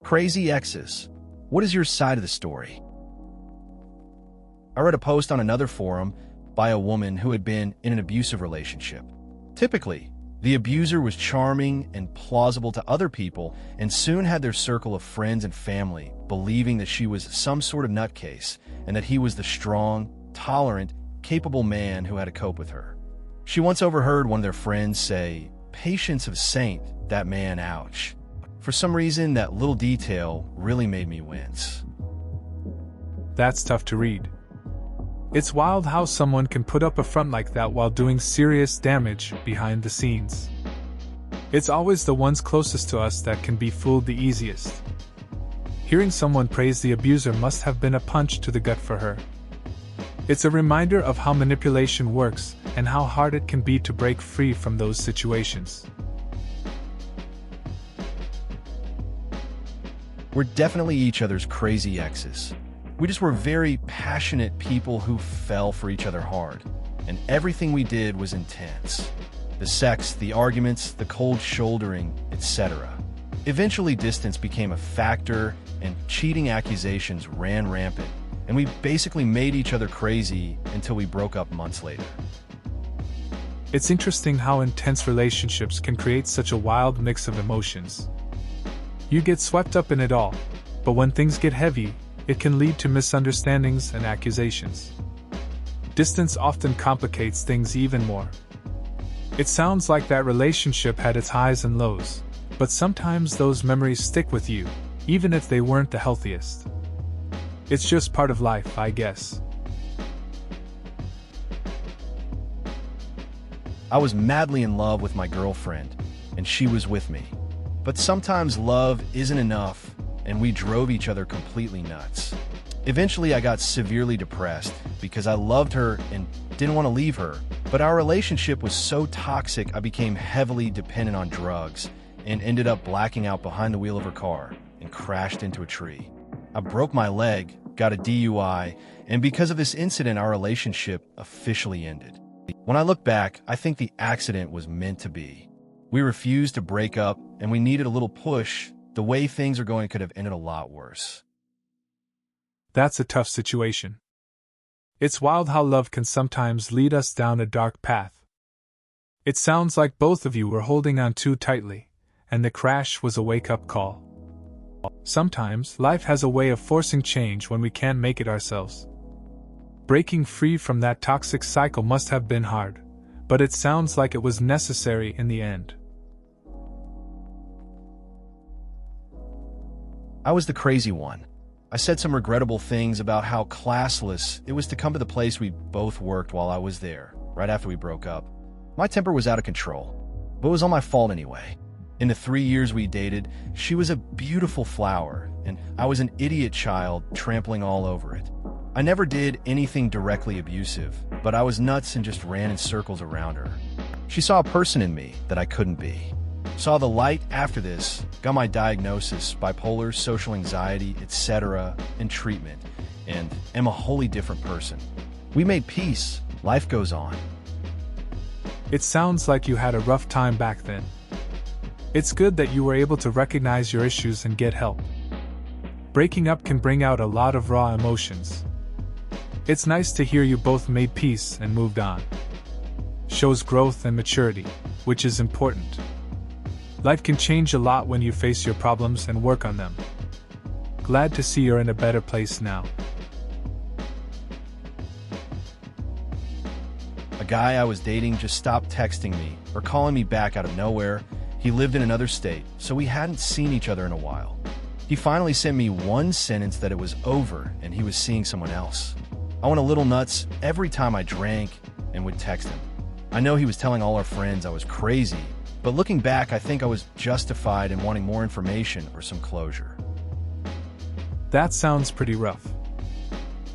Crazy exes. What is your side of the story? I read a post on another forum by a woman who had been in an abusive relationship. Typically, the abuser was charming and plausible to other people and soon had their circle of friends and family believing that she was some sort of nutcase and that he was the strong, tolerant, capable man who had to cope with her. She once overheard one of their friends say, "Patience of saint, that man, ouch." For some reason, that little detail really made me wince. That's tough to read. It's wild how someone can put up a front like that while doing serious damage behind the scenes. It's always the ones closest to us that can be fooled the easiest. Hearing someone praise the abuser must have been a punch to the gut for her. It's a reminder of how manipulation works and how hard it can be to break free from those situations. We're definitely each other's crazy exes. We just were very passionate people who fell for each other hard, and everything we did was intense. The sex, the arguments, the cold shouldering, etc. Eventually, distance became a factor, and cheating accusations ran rampant, and we basically made each other crazy until we broke up months later. It's interesting how intense relationships can create such a wild mix of emotions. You get swept up in it all, but when things get heavy, it can lead to misunderstandings and accusations. Distance often complicates things even more. It sounds like that relationship had its highs and lows, but sometimes those memories stick with you, even if they weren't the healthiest. It's just part of life, I guess. I was madly in love with my girlfriend, and she was with me. But sometimes love isn't enough, and we drove each other completely nuts. Eventually, I got severely depressed because I loved her and didn't want to leave her, but our relationship was so toxic I became heavily dependent on drugs and ended up blacking out behind the wheel of her car and crashed into a tree. I broke my leg, got a DUI, and because of this incident, our relationship officially ended. When I look back, I think the accident was meant to be. We refused to break up, and we needed a little push. The way things are going could have ended a lot worse. That's a tough situation. It's wild how love can sometimes lead us down a dark path. It sounds like both of you were holding on too tightly, and the crash was a wake-up call. Sometimes, life has a way of forcing change when we can't make it ourselves. Breaking free from that toxic cycle must have been hard, but it sounds like it was necessary in the end. I was the crazy one. I said some regrettable things about how classless it was to come to the place we both worked while I was there, right after we broke up. My temper was out of control, but it was all my fault anyway. In the 3 years we dated, she was a beautiful flower, and I was an idiot child trampling all over it. I never did anything directly abusive, but I was nuts and just ran in circles around her. She saw a person in me that I couldn't be. Saw the light after this, got my diagnosis, bipolar, social anxiety, etc., and treatment, and am a wholly different person. We made peace. Life goes on. It sounds like you had a rough time back then. It's good that you were able to recognize your issues and get help. Breaking up can bring out a lot of raw emotions. It's nice to hear you both made peace and moved on. Shows growth and maturity, which is important. Life can change a lot when you face your problems and work on them. Glad to see you're in a better place now. A guy I was dating just stopped texting me or calling me back out of nowhere. He lived in another state, so we hadn't seen each other in a while. He finally sent me one sentence that it was over and he was seeing someone else. I went a little nuts every time I drank and would text him. I know he was telling all our friends I was crazy, but looking back, I think I was justified in wanting more information or some closure. That sounds pretty rough.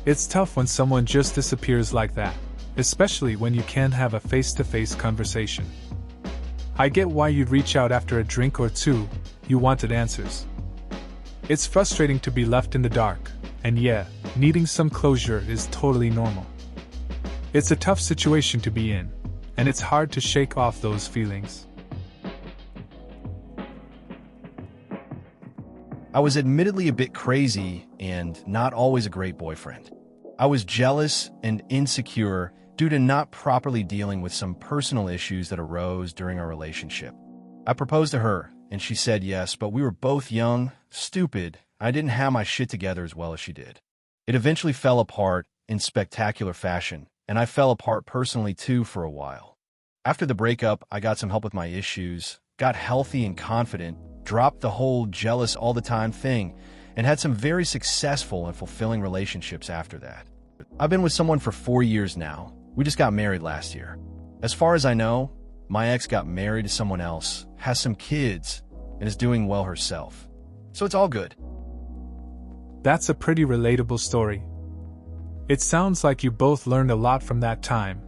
It's tough when someone just disappears like that, especially when you can't have a face-to-face conversation. I get why you'd reach out after a drink or two. You wanted answers. It's frustrating to be left in the dark, and yeah, needing some closure is totally normal. It's a tough situation to be in, and it's hard to shake off those feelings. I was admittedly a bit crazy and not always a great boyfriend. I was jealous and insecure due to not properly dealing with some personal issues that arose during our relationship. I proposed to her, and she said yes, but we were both young, stupid. I didn't have my shit together as well as she did. It eventually fell apart in spectacular fashion, and I fell apart personally too for a while. After the breakup, I got some help with my issues, got healthy and confident, dropped the whole jealous all the time thing, and had some very successful and fulfilling relationships after that. I've been with someone for 4 years now. We just got married last year. As far as I know, my ex got married to someone else, has some kids, and is doing well herself. So it's all good. That's a pretty relatable story. It sounds like you both learned a lot from that time.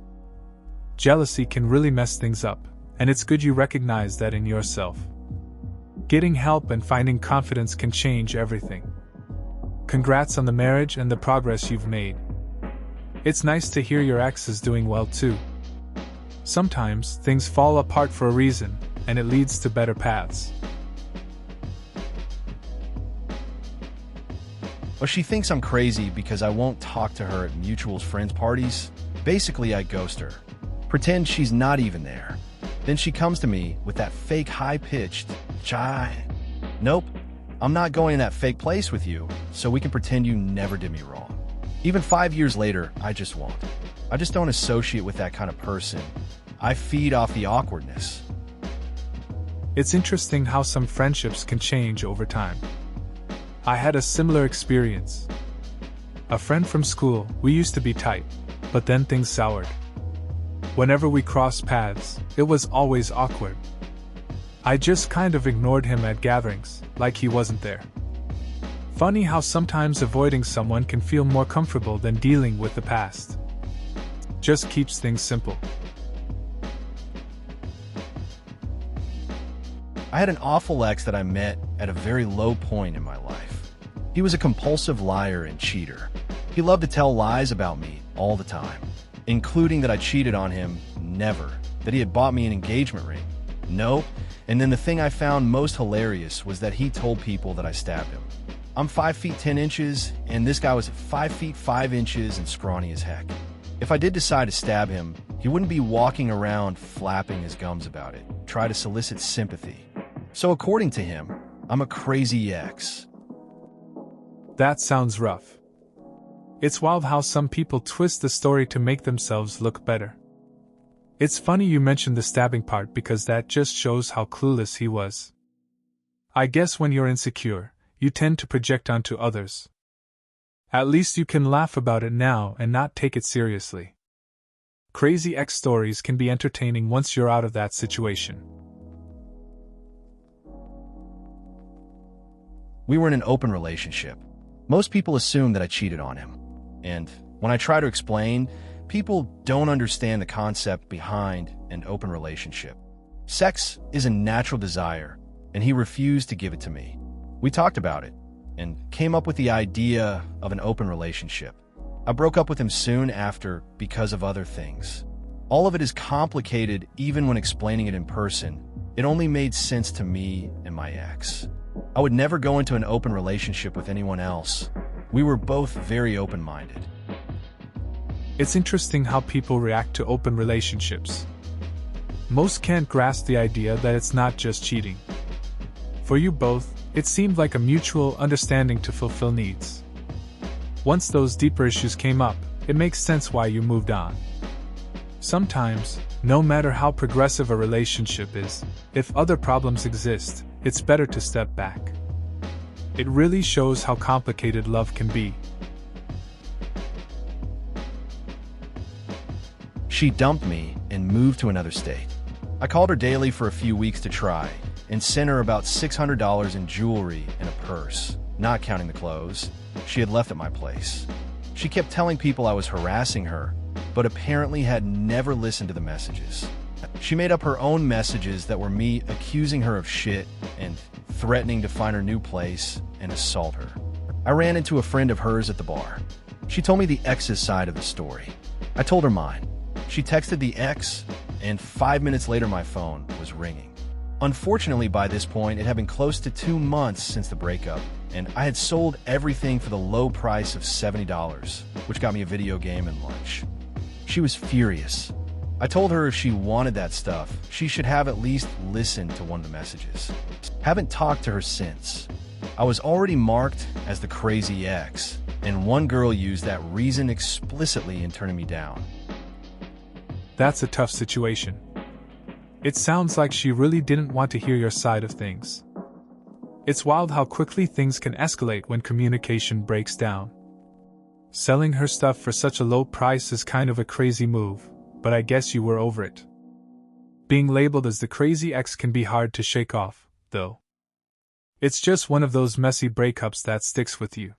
Jealousy can really mess things up, and it's good you recognize that in yourself. Getting help and finding confidence can change everything. Congrats on the marriage and the progress you've made. It's nice to hear your ex is doing well too. Sometimes things fall apart for a reason, and it leads to better paths. Well, she thinks I'm crazy because I won't talk to her at mutual friends' parties. Basically, I ghost her. Pretend she's not even there. Then she comes to me with that fake high-pitched, "Chai." Nope, I'm not going to that fake place with you, so we can pretend you never did me wrong. Even 5 years later, I just won't. I just don't associate with that kind of person. I feed off the awkwardness. It's interesting how some friendships can change over time. I had a similar experience. A friend from school, we used to be tight, but then things soured. Whenever we crossed paths, it was always awkward. I just kind of ignored him at gatherings, like he wasn't there. Funny how sometimes avoiding someone can feel more comfortable than dealing with the past. Just keeps things simple. I had an awful ex that I met at a very low point in my life. He was a compulsive liar and cheater. He loved to tell lies about me all the time, including that I cheated on him, never, that he had bought me an engagement ring, no, and then the thing I found most hilarious was that he told people that I stabbed him. I'm 5 feet 10 inches, and this guy was 5 feet 5 inches and scrawny as heck. If I did decide to stab him, he wouldn't be walking around flapping his gums about it, try to solicit sympathy. So according to him, I'm a crazy ex. That sounds rough. It's wild how some people twist the story to make themselves look better. It's funny you mentioned the stabbing part because that just shows how clueless he was. I guess when you're insecure, you tend to project onto others. At least you can laugh about it now and not take it seriously. Crazy ex stories can be entertaining once you're out of that situation. We were in an open relationship. Most people assume that I cheated on him. And when I try to explain, people don't understand the concept behind an open relationship. Sex is a natural desire, and he refused to give it to me. We talked about it, and came up with the idea of an open relationship. I broke up with him soon after because of other things. All of it is complicated even when explaining it in person. It only made sense to me and my ex. I would never go into an open relationship with anyone else. We were both very open-minded. It's interesting how people react to open relationships. Most can't grasp the idea that it's not just cheating. For you both, it seemed like a mutual understanding to fulfill needs. Once those deeper issues came up, it makes sense why you moved on. Sometimes, no matter how progressive a relationship is, if other problems exist, it's better to step back. It really shows how complicated love can be. She dumped me and moved to another state. I called her daily for a few weeks to try, and sent her about $600 in jewelry and a purse, not counting the clothes she had left at my place. She kept telling people I was harassing her, but apparently had never listened to the messages. She made up her own messages that were me accusing her of shit and threatening to find her new place and assault her. I ran into a friend of hers at the bar. She told me the ex's side of the story. I told her mine. She texted the ex, and 5 minutes later my phone was ringing. Unfortunately, by this point, it had been close to 2 months since the breakup, and I had sold everything for the low price of $70, which got me a video game and lunch. She was furious. I told her if she wanted that stuff, she should have at least listened to one of the messages. Haven't talked to her since. I was already marked as the crazy ex, and one girl used that reason explicitly in turning me down. That's a tough situation. It sounds like she really didn't want to hear your side of things. It's wild how quickly things can escalate when communication breaks down. Selling her stuff for such a low price is kind of a crazy move, but I guess you were over it. Being labeled as the crazy ex can be hard to shake off, though. It's just one of those messy breakups that sticks with you.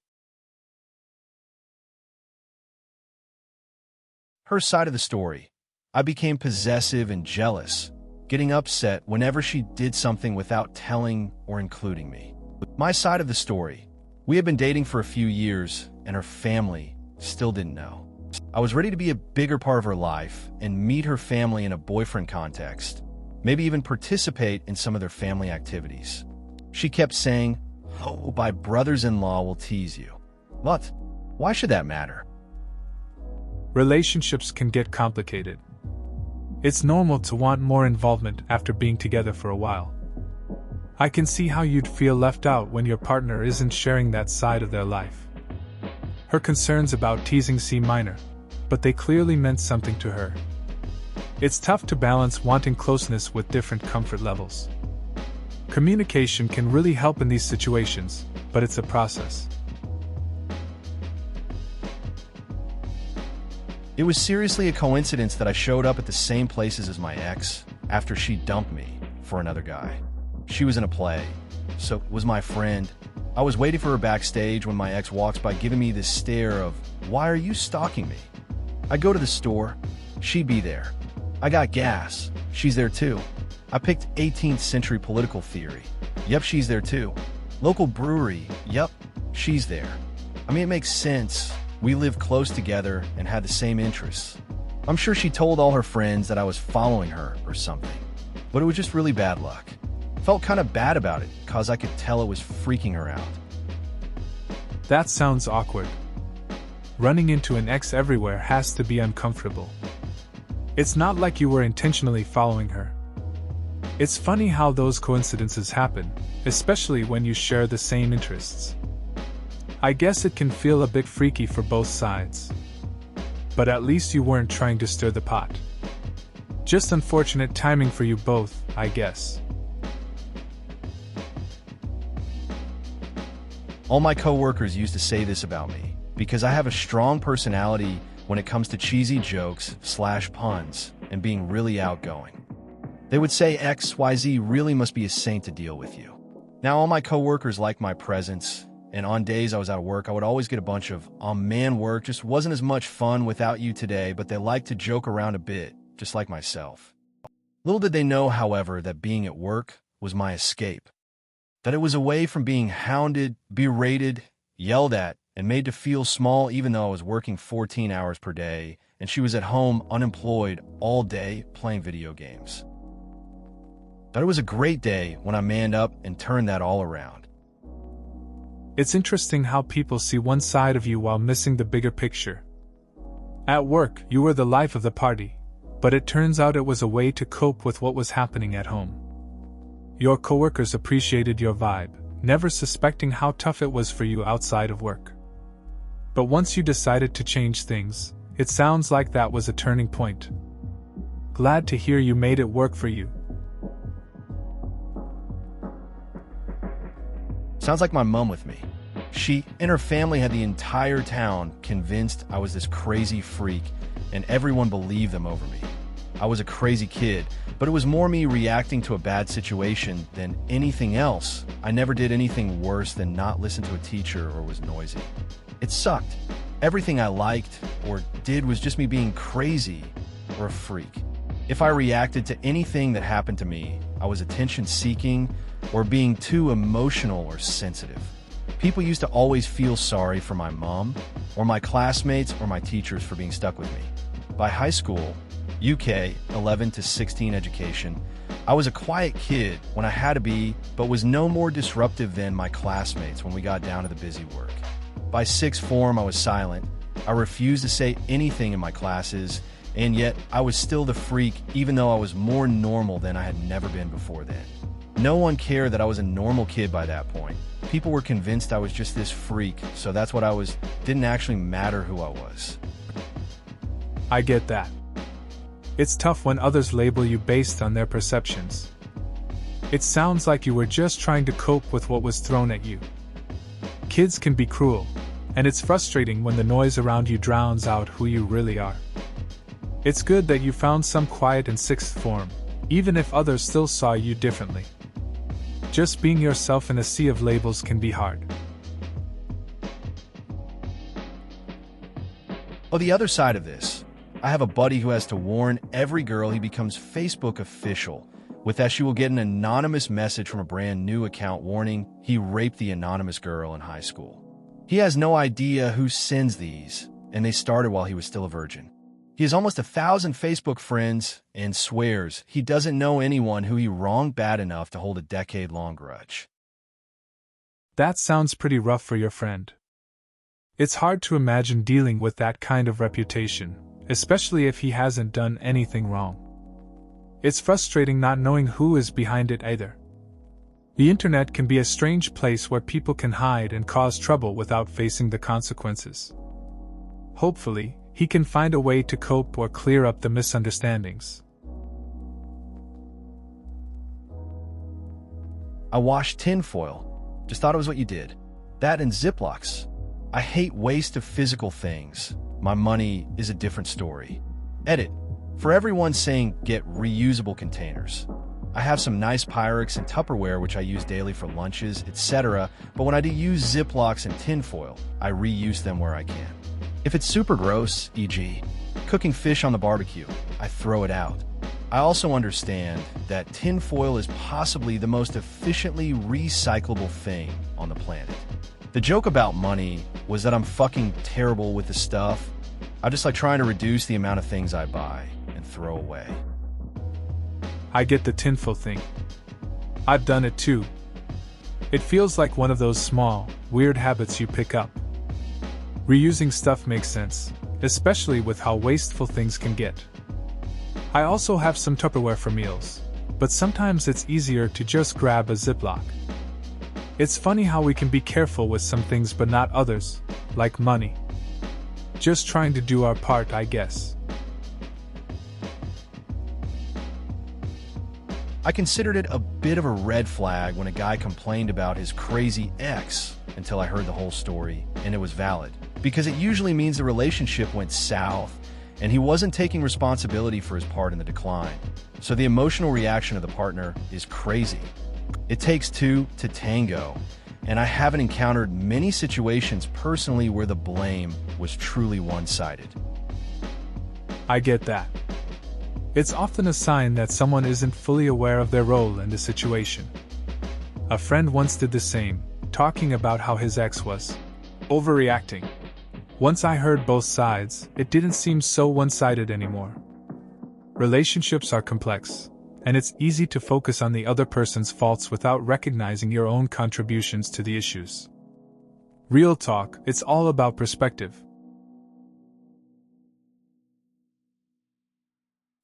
Her side of the story. I became possessive and jealous, getting upset whenever she did something without telling or including me. My side of the story. We had been dating for a few years, and her family still didn't know. I was ready to be a bigger part of her life and meet her family in a boyfriend context, maybe even participate in some of their family activities. She kept saying, "Oh, my brothers-in-law will tease you." But why should that matter? Relationships can get complicated. It's normal to want more involvement after being together for a while. I can see how you'd feel left out when your partner isn't sharing that side of their life. Her concerns about teasing seem minor, but they clearly meant something to her. It's tough to balance wanting closeness with different comfort levels. Communication can really help in these situations, but it's a process. It was seriously a coincidence that I showed up at the same places as my ex after she dumped me for another guy. She was in a play, so was my friend. I was waiting for her backstage when my ex walks by giving me this stare of, "Why are you stalking me?" I go to the store, she'd be there. I got gas, she's there too. I picked 18th century political theory. Yep, she's there too. Local brewery, yep, she's there. I mean, it makes sense. We lived close together and had the same interests. I'm sure she told all her friends that I was following her or something. But it was just really bad luck. Felt kind of bad about it, cause I could tell it was freaking her out. That sounds awkward. Running into an ex everywhere has to be uncomfortable. It's not like you were intentionally following her. It's funny how those coincidences happen, especially when you share the same interests. I guess it can feel a bit freaky for both sides. But at least you weren't trying to stir the pot. Just unfortunate timing for you both, I guess. All my coworkers used to say this about me, because I have a strong personality when it comes to cheesy jokes / puns and being really outgoing. They would say XYZ really must be a saint to deal with you. Now all my coworkers liked my presence, and on days I was out of work, I would always get a bunch of, "Oh man, work just wasn't as much fun without you today," but they liked to joke around a bit, just like myself. Little did they know, however, that being at work was my escape. That it was away from being hounded, berated, yelled at, and made to feel small even though I was working 14 hours per day, and she was at home unemployed all day playing video games. That it was a great day when I manned up and turned that all around. It's interesting how people see one side of you while missing the bigger picture. At work, you were the life of the party, but it turns out it was a way to cope with what was happening at home. Your coworkers appreciated your vibe, never suspecting how tough it was for you outside of work. But once you decided to change things, it sounds like that was a turning point. Glad to hear you made it work for you. Sounds like my mom with me. She and her family had the entire town convinced I was this crazy freak, and everyone believed them over me. I was a crazy kid, but it was more me reacting to a bad situation than anything else. I never did anything worse than not listen to a teacher or was noisy. It sucked. Everything I liked or did was just me being crazy or a freak. If I reacted to anything that happened to me, I was attention-seeking or being too emotional or sensitive. People used to always feel sorry for my mom or my classmates or my teachers for being stuck with me. By high school, UK 11 to 16 education, I was a quiet kid when I had to be, but was no more disruptive than my classmates when we got down to the busy work. By sixth form, I was silent. I refused to say anything in my classes, and yet I was still the freak, even though I was more normal than I had never been before then. No one cared that I was a normal kid by that point. People were convinced I was just this freak, so that's what I was. Didn't actually matter who I was. I get that. It's tough when others label you based on their perceptions. It sounds like you were just trying to cope with what was thrown at you. Kids can be cruel, and it's frustrating when the noise around you drowns out who you really are. It's good that you found some quiet in sixth form, even if others still saw you differently. Just being yourself in a sea of labels can be hard. Oh, the other side of this. I have a buddy who has to warn every girl he becomes Facebook official. With that, she will get an anonymous message from a brand new account warning he raped the anonymous girl in high school. He has no idea who sends these, and they started while he was still a virgin. He has almost 1,000 Facebook friends and swears he doesn't know anyone who he wronged bad enough to hold a decade-long grudge. That sounds pretty rough for your friend. It's hard to imagine dealing with that kind of reputation, especially if he hasn't done anything wrong. It's frustrating not knowing who is behind it either. The internet can be a strange place where people can hide and cause trouble without facing the consequences. Hopefully, he can find a way to cope or clear up the misunderstandings. I washed tinfoil. Just thought it was what you did. That and Ziplocs. I hate waste of physical things. My money is a different story. Edit. For everyone saying get reusable containers. I have some nice Pyrex and Tupperware which I use daily for lunches, etc., but when I do use Ziplocs and tinfoil, I reuse them where I can. If it's super gross, e.g., cooking fish on the barbecue, I throw it out. I also understand that tinfoil is possibly the most efficiently recyclable thing on the planet. The joke about money was that I'm fucking terrible with the stuff. I just like trying to reduce the amount of things I buy and throw away. I get the tinfoil thing. I've done it too. It feels like one of those small, weird habits you pick up. Reusing stuff makes sense, especially with how wasteful things can get. I also have some Tupperware for meals, but sometimes it's easier to just grab a Ziploc. It's funny how we can be careful with some things but not others, like money. Just trying to do our part, I guess. I considered it a bit of a red flag when a guy complained about his crazy ex until I heard the whole story, and it was valid. Because it usually means the relationship went south, and he wasn't taking responsibility for his part in the decline. So the emotional reaction of the partner is crazy. It takes two to tango, and I haven't encountered many situations personally where the blame was truly one-sided. I get that. It's often a sign that someone isn't fully aware of their role in the situation. A friend once did the same, talking about how his ex was overreacting. Once I heard both sides, it didn't seem so one-sided anymore. Relationships are complex, and it's easy to focus on the other person's faults without recognizing your own contributions to the issues. Real talk, it's all about perspective.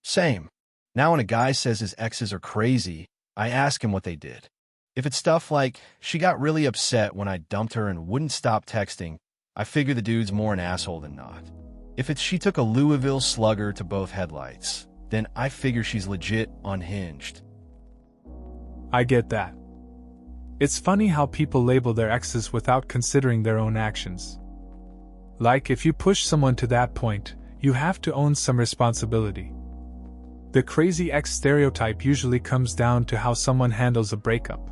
Same. Now when a guy says his exes are crazy, I ask him what they did. If it's stuff like, she got really upset when I dumped her and wouldn't stop texting, I figure the dude's more an asshole than not. If it's she took a Louisville Slugger to both headlights, then I figure she's legit unhinged. I get that. It's funny how people label their exes without considering their own actions. Like, if you push someone to that point, you have to own some responsibility. The crazy ex stereotype usually comes down to how someone handles a breakup.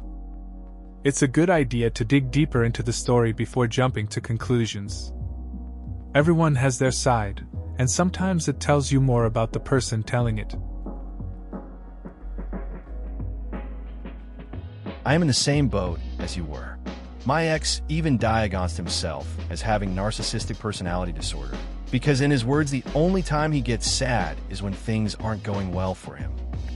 It's a good idea to dig deeper into the story before jumping to conclusions. Everyone has their side, and sometimes it tells you more about the person telling it. I am in the same boat as you were. My ex even diagnosed himself as having narcissistic personality disorder. because in his words, the only time he gets sad is when things aren't going well for him.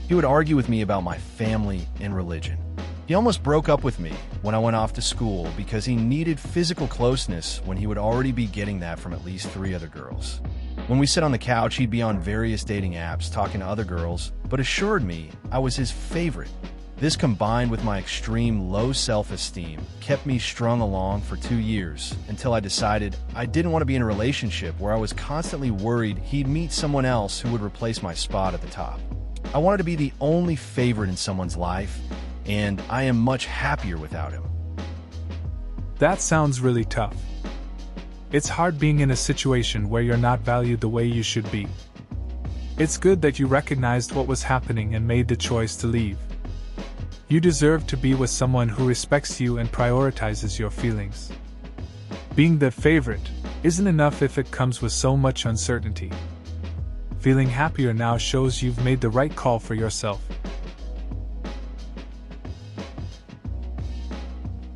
He would argue with me about my family and religion. He almost broke up with me when I went off to school because he needed physical closeness when he would already be getting that from at least 3 other girls. When we sit on the couch, he'd be on various dating apps talking to other girls, but assured me I was his favorite. This, combined with my extreme low self-esteem, kept me strung along for 2 years until I decided I didn't want to be in a relationship where I was constantly worried he'd meet someone else who would replace my spot at the top. I wanted to be the only favorite in someone's life, and I am much happier without him. That sounds really tough. It's hard being in a situation where you're not valued the way you should be. It's good that you recognized what was happening and made the choice to leave. You deserve to be with someone who respects you and prioritizes your feelings. Being the favorite isn't enough if it comes with so much uncertainty. Feeling happier now shows you've made the right call for yourself.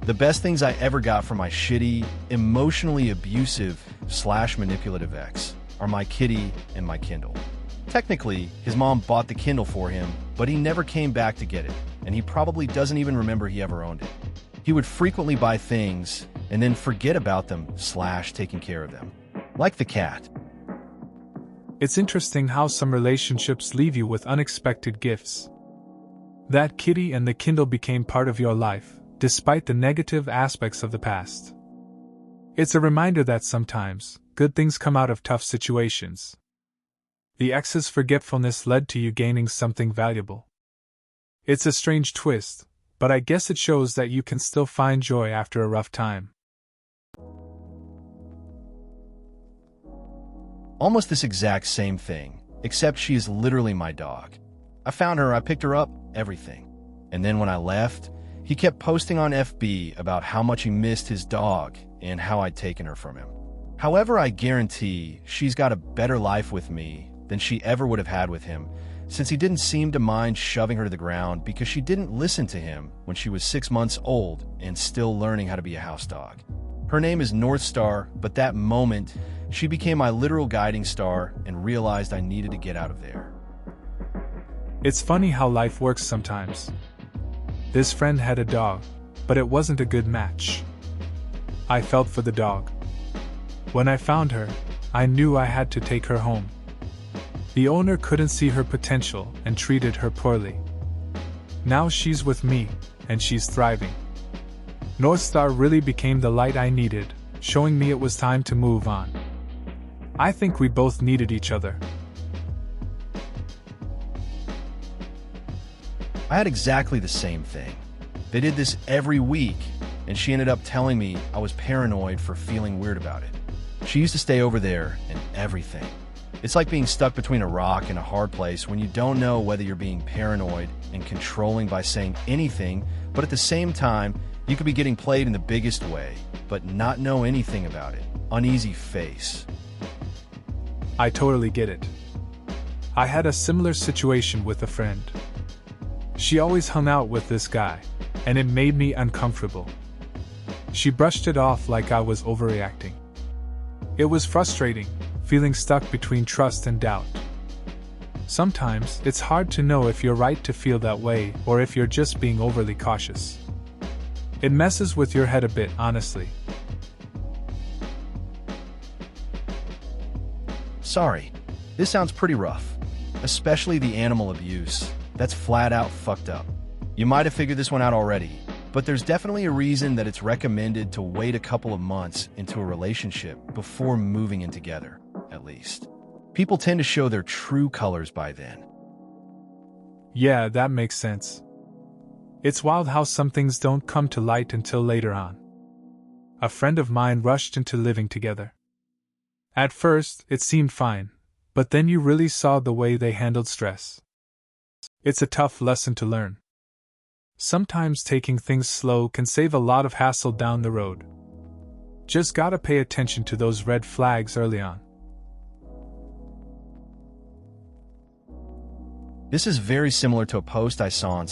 The best things I ever got from my shitty, emotionally abusive / manipulative ex are my kitty and my Kindle. Technically, his mom bought the Kindle for him, but he never came back to get it, and he probably doesn't even remember he ever owned it. He would frequently buy things and then forget about them / taking care of them. Like the cat. It's interesting how some relationships leave you with unexpected gifts. That kitty and the Kindle became part of your life, despite the negative aspects of the past. It's a reminder that sometimes, good things come out of tough situations. The ex's forgetfulness led to you gaining something valuable. It's a strange twist, but I guess it shows that you can still find joy after a rough time. Almost this exact same thing, except she is literally my dog. I found her, I picked her up, everything. And then when I left, he kept posting on FB about how much he missed his dog and how I'd taken her from him. However, I guarantee she's got a better life with me than she ever would have had with him, since he didn't seem to mind shoving her to the ground because she didn't listen to him when she was 6 months old and still learning how to be a house dog. Her name is North Star, but that moment, she became my literal guiding star and realized I needed to get out of there. It's funny how life works sometimes. This friend had a dog, but it wasn't a good match. I felt for the dog. When I found her, I knew I had to take her home. The owner couldn't see her potential and treated her poorly. Now she's with me, and she's thriving. North Star really became the light I needed, showing me it was time to move on. I think we both needed each other. I had exactly the same thing. They did this every week, and she ended up telling me I was paranoid for feeling weird about it. She used to stay over there and everything. It's like being stuck between a rock and a hard place when you don't know whether you're being paranoid and controlling by saying anything, but at the same time, you could be getting played in the biggest way, but not know anything about it. Uneasy face. I totally get it. I had a similar situation with a friend. She always hung out with this guy, and it made me uncomfortable. She brushed it off like I was overreacting. It was frustrating, feeling stuck between trust and doubt. Sometimes, it's hard to know if you're right to feel that way or if you're just being overly cautious. It messes with your head a bit, honestly. Sorry, this sounds pretty rough, especially the animal abuse. That's flat out fucked up. You might have figured this one out already, but there's definitely a reason that it's recommended to wait a couple of months into a relationship before moving in together, at least. People tend to show their true colors by then. Yeah, that makes sense. It's wild how some things don't come to light until later on. A friend of mine rushed into living together. At first, it seemed fine, but then you really saw the way they handled stress. It's a tough lesson to learn. Sometimes taking things slow can save a lot of hassle down the road. Just gotta pay attention to those red flags early on. This is very similar to a post I saw on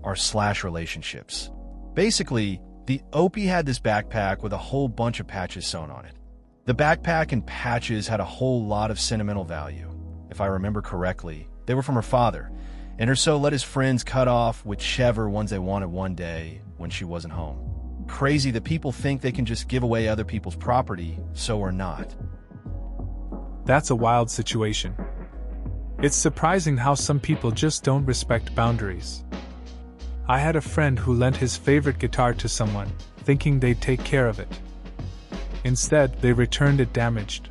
r/slash relationships. Basically, the OP had this backpack with a whole bunch of patches sewn on it. The backpack and patches had a whole lot of sentimental value. If I remember correctly, they were from her father, and her so let his friends cut off whichever ones they wanted one day when she wasn't home. Crazy that people think they can just give away other people's property, so or not. That's a wild situation. It's surprising how some people just don't respect boundaries. I had a friend who lent his favorite guitar to someone, thinking they'd take care of it. Instead, they returned it damaged.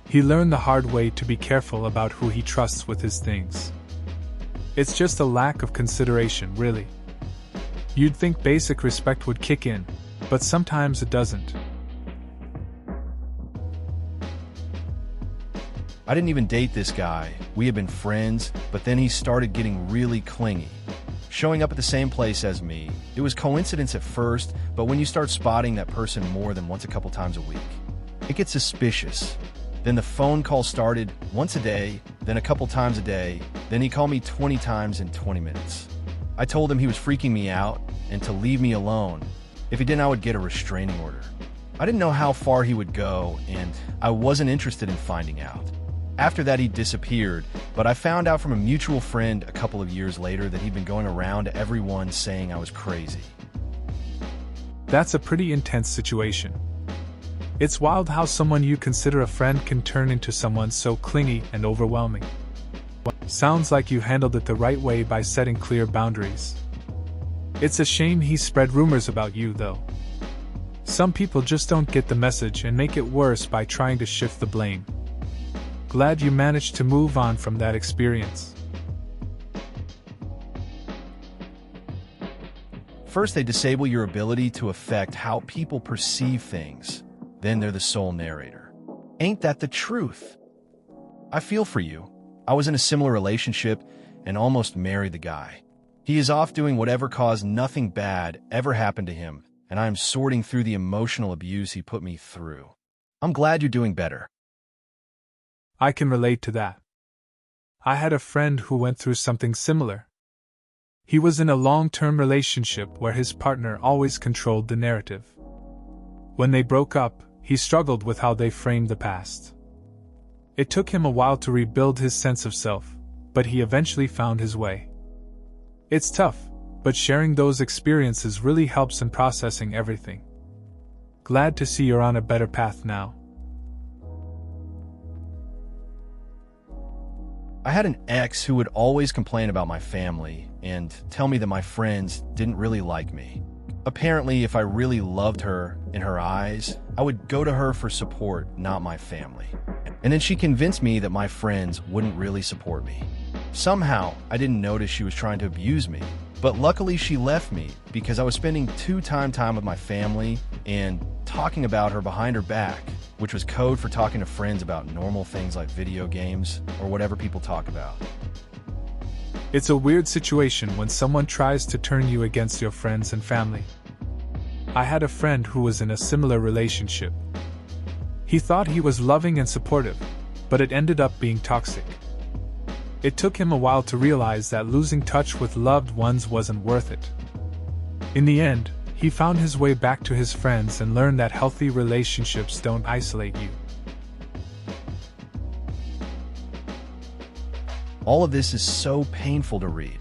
He learned the hard way to be careful about who he trusts with his things. It's just a lack of consideration, really. You'd think basic respect would kick in, but sometimes it doesn't. I didn't even date this guy. We had been friends, but then he started getting really clingy. Showing up at the same place as me. It was coincidence at first, but when you start spotting that person more than once a couple times a week, it gets suspicious. Then the phone call started once a day, then a couple times a day, then he called me 20 times in 20 minutes. I told him he was freaking me out and to leave me alone. If he didn't, I would get a restraining order. I didn't know how far he would go, and I wasn't interested in finding out. After that, he disappeared, but I found out from a mutual friend a couple of years later that he'd been going around to everyone saying I was crazy. That's a pretty intense situation. It's wild how someone you consider a friend can turn into someone so clingy and overwhelming. Sounds like you handled it the right way by setting clear boundaries. It's a shame he spread rumors about you, though. Some people just don't get the message and make it worse by trying to shift the blame. Glad you managed to move on from that experience. First, they disable your ability to affect how people perceive things. Then they're the sole narrator. Ain't that the truth? I feel for you. I was in a similar relationship and almost married the guy. He is off doing whatever caused nothing bad ever happened to him, and I am sorting through the emotional abuse he put me through. I'm glad you're doing better. I can relate to that. I had a friend who went through something similar. He was in a long-term relationship where his partner always controlled the narrative. When they broke up, he struggled with how they framed the past. It took him a while to rebuild his sense of self, but he eventually found his way. It's tough, but sharing those experiences really helps in processing everything. Glad to see you're on a better path now. I had an ex who would always complain about my family and tell me that my friends didn't really like me. Apparently, if I really loved her in her eyes, I would go to her for support, not my family. And then she convinced me that my friends wouldn't really support me. Somehow, I didn't notice she was trying to abuse me, but luckily she left me because I was spending time with my family and talking about her behind her back, which was code for talking to friends about normal things like video games or whatever people talk about. It's a weird situation when someone tries to turn you against your friends and family. I had a friend who was in a similar relationship. He thought he was loving and supportive, but it ended up being toxic. It took him a while to realize that losing touch with loved ones wasn't worth it. In the end, he found his way back to his friends and learned that healthy relationships don't isolate you. All of this is so painful to read.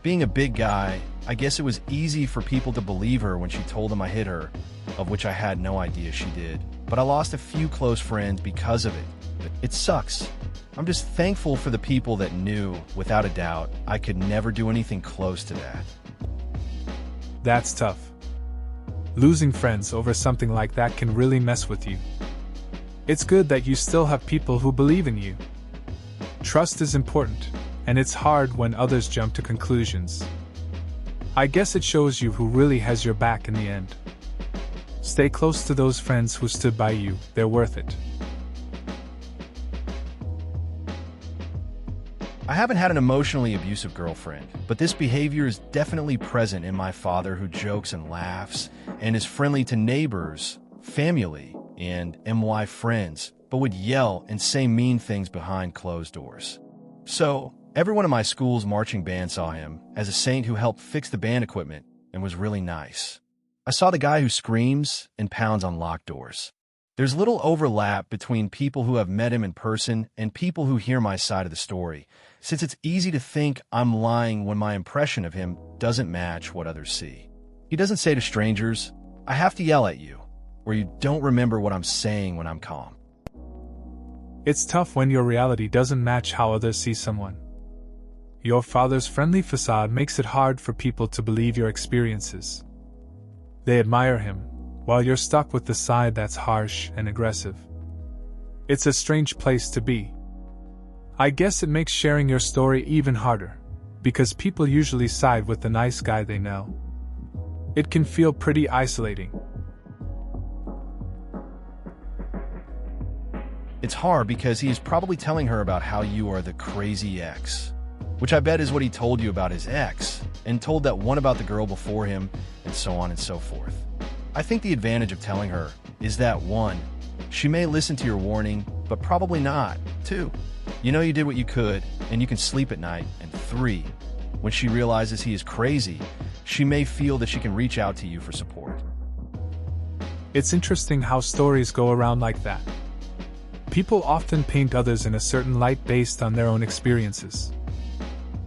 Being a big guy, I guess it was easy for people to believe her when she told them I hit her, of which I had no idea she did. But I lost a few close friends because of it. It sucks. I'm just thankful for the people that knew, without a doubt, I could never do anything close to that. That's tough. Losing friends over something like that can really mess with you. It's good that you still have people who believe in you. Trust is important, and it's hard when others jump to conclusions. I guess it shows you who really has your back in the end. Stay close to those friends who stood by you, they're worth it. I haven't had an emotionally abusive girlfriend, but this behavior is definitely present in my father, who jokes and laughs and is friendly to neighbors, family, and MY friends, but would yell and say mean things behind closed doors. So, everyone in my school's marching band saw him as a saint who helped fix the band equipment and was really nice. I saw the guy who screams and pounds on locked doors. There's little overlap between people who have met him in person and people who hear my side of the story, since it's easy to think I'm lying when my impression of him doesn't match what others see. He doesn't say to strangers, "I have to yell at you," or "You don't remember what I'm saying when I'm calm." It's tough when your reality doesn't match how others see someone. Your father's friendly facade makes it hard for people to believe your experiences. They admire him, while you're stuck with the side that's harsh and aggressive. It's a strange place to be. I guess it makes sharing your story even harder, because people usually side with the nice guy they know. It can feel pretty isolating. It's hard because he is probably telling her about how you are the crazy ex, which I bet is what he told you about his ex, and told that one about the girl before him, and so on and so forth. I think the advantage of telling her is that 1, she may listen to your warning, but probably not. 2, you know you did what you could, and you can sleep at night. And 3, when she realizes he is crazy, she may feel that she can reach out to you for support. It's interesting how stories go around like that. People often paint others in a certain light based on their own experiences.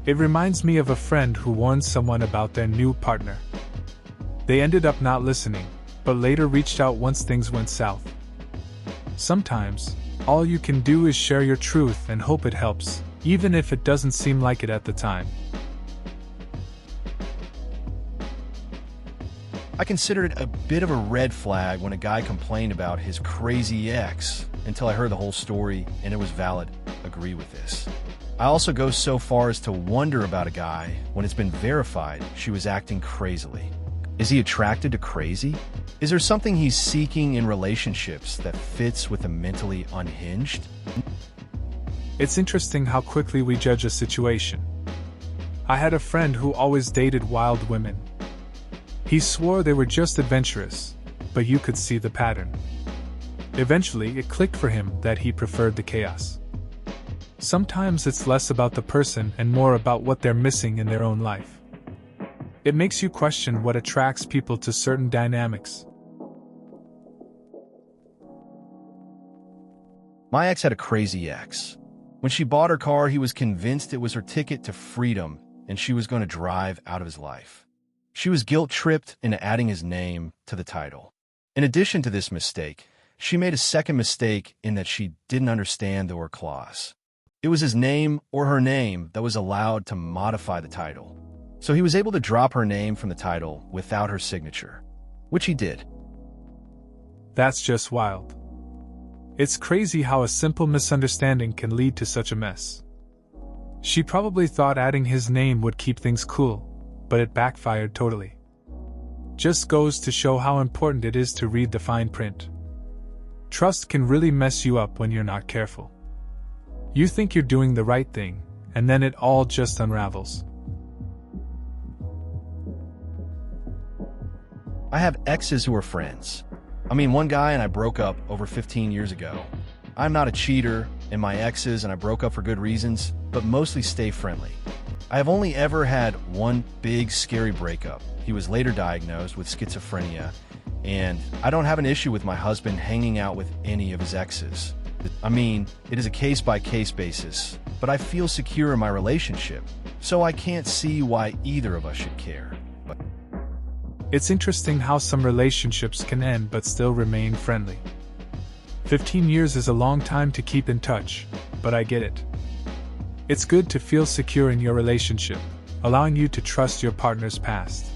It reminds me of a friend who warned someone about their new partner. They ended up not listening, but later reached out once things went south. Sometimes, all you can do is share your truth and hope it helps, even if it doesn't seem like it at the time. I considered it a bit of a red flag when a guy complained about his crazy ex until I heard the whole story, and it was valid. Agree with this. I also go so far as to wonder about a guy when it's been verified she was acting crazily. Is he attracted to crazy? Is there something he's seeking in relationships that fits with the mentally unhinged? It's interesting how quickly we judge a situation. I had a friend who always dated wild women. He swore they were just adventurous, but you could see the pattern. Eventually, it clicked for him that he preferred the chaos. Sometimes it's less about the person and more about what they're missing in their own life. It makes you question what attracts people to certain dynamics. My ex had a crazy ex. When she bought her car, he was convinced it was her ticket to freedom and she was going to drive out of his life. She was guilt-tripped into adding his name to the title. In addition to this mistake, she made a second mistake in that she didn't understand the or clause. It was his name or her name that was allowed to modify the title. So he was able to drop her name from the title without her signature, which he did. That's just wild. It's crazy how a simple misunderstanding can lead to such a mess. She probably thought adding his name would keep things cool, but it backfired totally. Just goes to show how important it is to read the fine print. Trust can really mess you up when you're not careful. You think you're doing the right thing, and then it all just unravels. I have exes who are friends. I mean, one guy and I broke up over 15 years ago. I'm not a cheater, and my exes and I broke up for good reasons, but mostly stay friendly. I have only ever had one big, scary breakup. He was later diagnosed with schizophrenia, and I don't have an issue with my husband hanging out with any of his exes. I mean, it is a case-by-case basis, but I feel secure in my relationship, so I can't see why either of us should care. It's interesting how some relationships can end but still remain friendly. 15 years is a long time to keep in touch, but I get it. It's good to feel secure in your relationship, allowing you to trust your partner's past.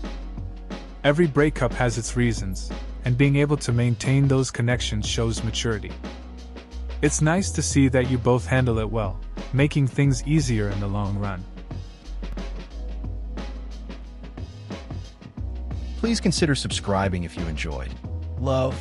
Every breakup has its reasons, and being able to maintain those connections shows maturity. It's nice to see that you both handle it well, making things easier in the long run. Please consider subscribing if you enjoyed. Love.